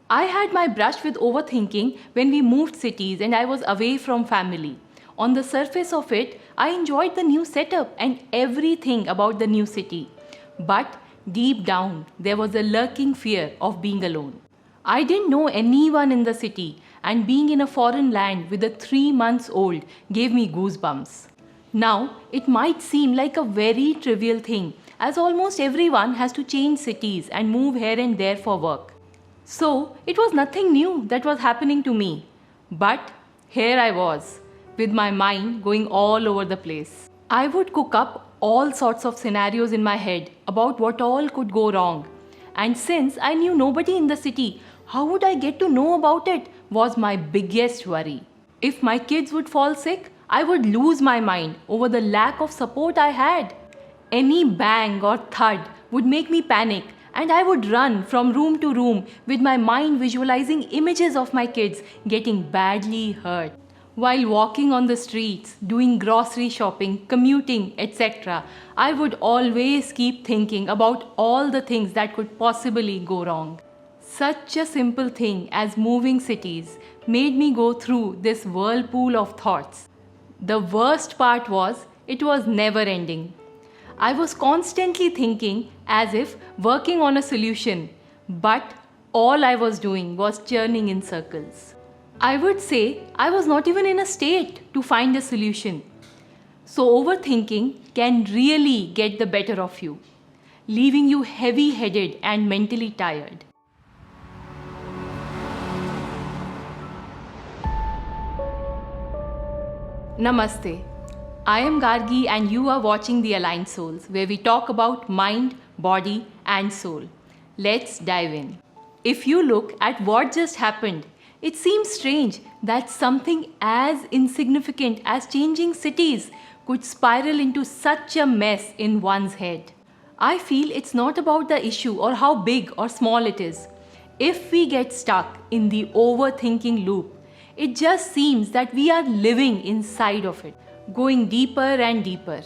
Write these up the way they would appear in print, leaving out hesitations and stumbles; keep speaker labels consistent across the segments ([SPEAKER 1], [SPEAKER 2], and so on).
[SPEAKER 1] I had my brush with overthinking when we moved cities and I was away from family. On the surface of it, I enjoyed the new setup and everything about the new city. But deep down, there was a lurking fear of being alone. I didn't know anyone in the city, and being in a foreign land with a 3 months old gave me goosebumps. Now, it might seem like a very trivial thing, as almost everyone has to change cities and move here and there for work. So, it was nothing new that was happening to me. But here I was, with my mind going all over the place. I would cook up all sorts of scenarios in my head about what all could go wrong. And since I knew nobody in the city, how would I get to know about it was my biggest worry. If my kids would fall sick, I would lose my mind over the lack of support I had. Any bang or thud would make me panic, and I would run from room to room with my mind visualizing images of my kids getting badly hurt. While walking on the streets, doing grocery shopping, commuting, etc., I would always keep thinking about all the things that could possibly go wrong. Such a simple thing as moving cities made me go through this whirlpool of thoughts. The worst part was, it was never ending. I was constantly thinking as if working on a solution, but all I was doing was churning in circles. I would say I was not even in a state to find a solution. So overthinking can really get the better of you, leaving you heavy-headed and mentally tired. Namaste. I am Gargi and you are watching The Aligned Souls, where we talk about mind, body and soul. Let's dive in. If you look at what just happened, it seems strange that something as insignificant as changing cities could spiral into such a mess in one's head. I feel it's not about the issue or how big or small it is. If we get stuck in the overthinking loop, it just seems that we are living inside of it, going deeper and deeper.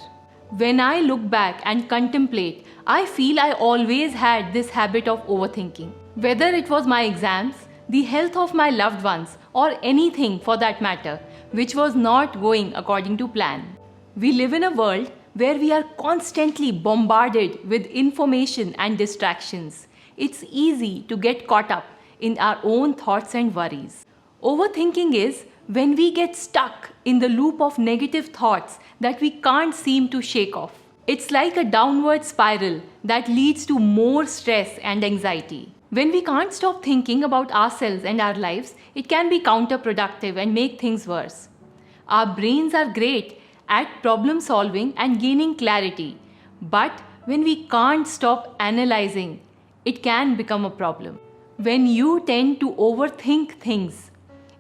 [SPEAKER 1] When I look back and contemplate, I feel I always had this habit of overthinking. Whether it was my exams, the health of my loved ones, or anything for that matter, which was not going according to plan. We live in a world where we are constantly bombarded with information and distractions. It's easy to get caught up in our own thoughts and worries. Overthinking is when we get stuck in the loop of negative thoughts that we can't seem to shake off. It's like a downward spiral that leads to more stress and anxiety. When we can't stop thinking about ourselves and our lives, it can be counterproductive and make things worse. Our brains are great at problem solving and gaining clarity, but when we can't stop analyzing, it can become a problem. When you tend to overthink things,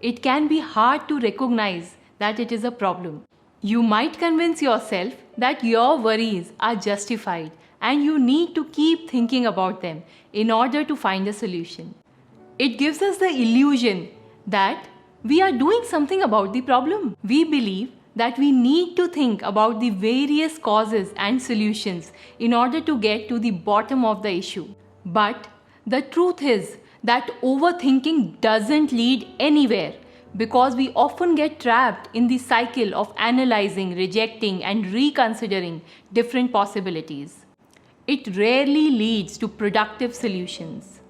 [SPEAKER 1] it can be hard to recognize that it is a problem. You might convince yourself that your worries are justified and you need to keep thinking about them in order to find a solution. It gives us the illusion that we are doing something about the problem. We believe that we need to think about the various causes and solutions in order to get to the bottom of the issue. But the truth is that overthinking doesn't lead anywhere because we often get trapped in the cycle of analyzing, rejecting, and reconsidering different possibilities. It rarely leads to productive solutions.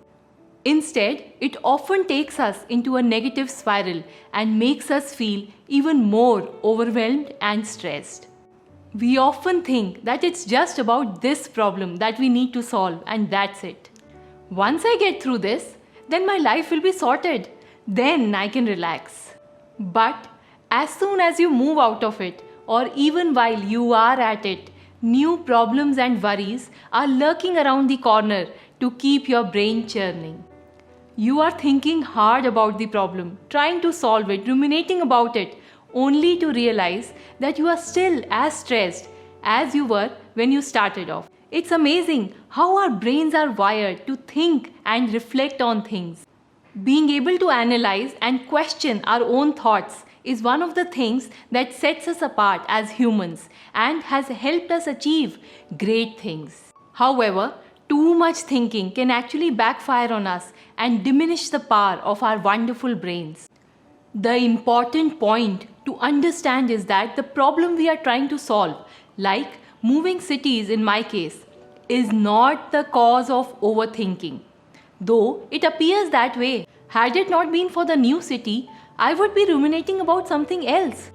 [SPEAKER 1] Instead, it often takes us into a negative spiral and makes us feel even more overwhelmed and stressed. We often think that it's just about this problem that we need to solve and that's it. Once I get through this, then my life will be sorted. Then I can relax. But as soon as you move out of it, or even while you are at it, new problems and worries are lurking around the corner to keep your brain churning. You are thinking hard about the problem, trying to solve it, ruminating about it, only to realize that you are still as stressed as you were when you started off. It's amazing how our brains are wired to think and reflect on things. Being able to analyze and question our own thoughts is one of the things that sets us apart as humans and has helped us achieve great things. However, Too much thinking can actually backfire on us and diminish the power of our wonderful brains. The important point to understand is that the problem we are trying to solve, like moving cities in my case, is not the cause of overthinking. Though it appears that way. Had it not been for the new city, I would be ruminating about something else.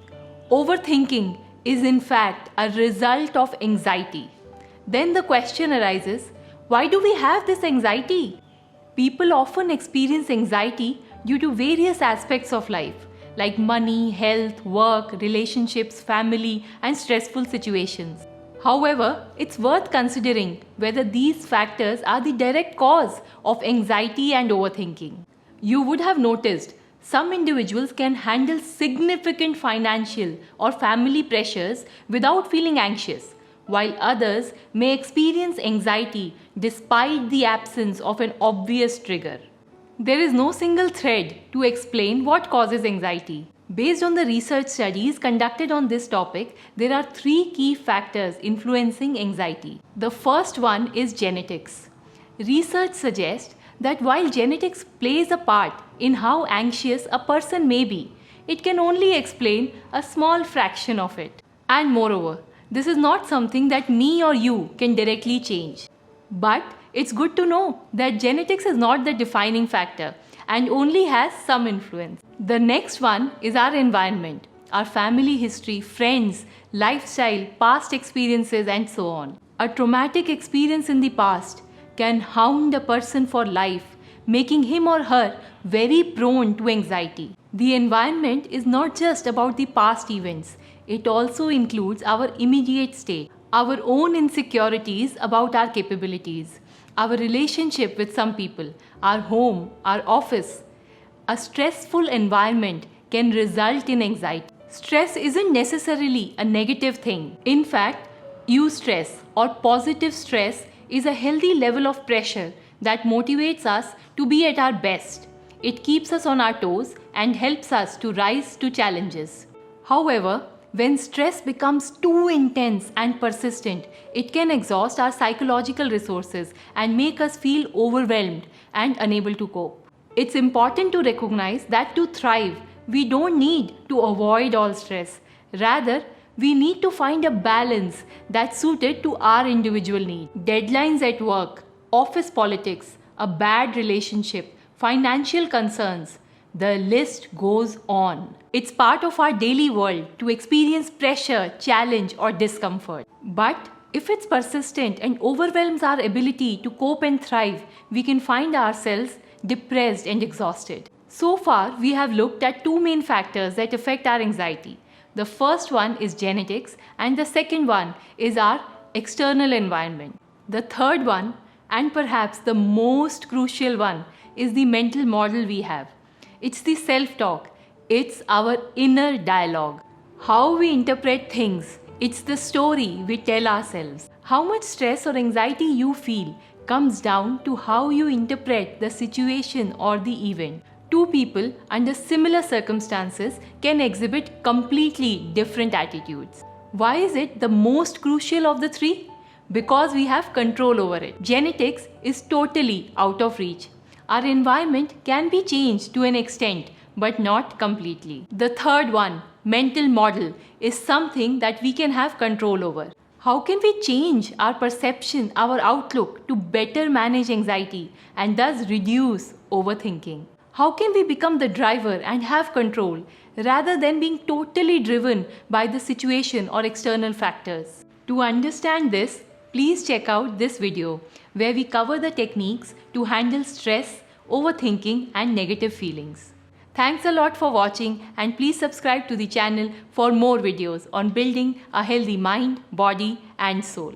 [SPEAKER 1] Overthinking is in fact a result of anxiety. Then the question arises, why do we have this anxiety? People often experience anxiety due to various aspects of life, like money, health, work, relationships, family, and stressful situations. However, it's worth considering whether these factors are the direct cause of anxiety and overthinking. You would have noticed some individuals can handle significant financial or family pressures without feeling anxious, while others may experience anxiety despite the absence of an obvious trigger. There is no single thread to explain what causes anxiety. Based on the research studies conducted on this topic, there are 3 key factors influencing anxiety. The first one is genetics. Research suggests that while genetics plays a part in how anxious a person may be, it can only explain a small fraction of it. And moreover, this is not something that me or you can directly change. But it's good to know that genetics is not the defining factor and only has some influence. The next one is our environment, our family history, friends, lifestyle, past experiences, and so on. A traumatic experience in the past can hound a person for life, making him or her very prone to anxiety. The environment is not just about the past events, it also includes our immediate state, our own insecurities about our capabilities, our relationship with some people, our home, our office. A stressful environment can result in anxiety. Stress isn't necessarily a negative thing. In fact, eustress or positive stress is a healthy level of pressure that motivates us to be at our best. It keeps us on our toes and helps us to rise to challenges. However, when stress becomes too intense and persistent, it can exhaust our psychological resources and make us feel overwhelmed and unable to cope. It's important to recognize that to thrive, we don't need to avoid all stress. Rather, we need to find a balance that's suited to our individual needs. Deadlines at work, office politics, a bad relationship, financial concerns, the list goes on. It's part of our daily world to experience pressure, challenge, or discomfort. But if it's persistent and overwhelms our ability to cope and thrive, we can find ourselves depressed and exhausted. So far, we have looked at 2 main factors that affect our anxiety. The first one is genetics, and the second one is our external environment. The third one, and perhaps the most crucial one, is the mental model we have. It's the self-talk. It's our inner dialogue. How we interpret things. It's the story we tell ourselves. How much stress or anxiety you feel comes down to how you interpret the situation or the event. 2 people under similar circumstances can exhibit completely different attitudes. Why is it the most crucial of the 3? Because we have control over it. Genetics is totally out of reach. Our environment can be changed to an extent, but not completely. The third one, mental model, is something that we can have control over. How can we change our perception, our outlook to better manage anxiety and thus reduce overthinking? How can we become the driver and have control rather than being totally driven by the situation or external factors? To understand this, please check out this video where we cover the techniques to handle stress, overthinking, and negative feelings. Thanks a lot for watching, and please subscribe to the channel for more videos on building a healthy mind, body, and soul.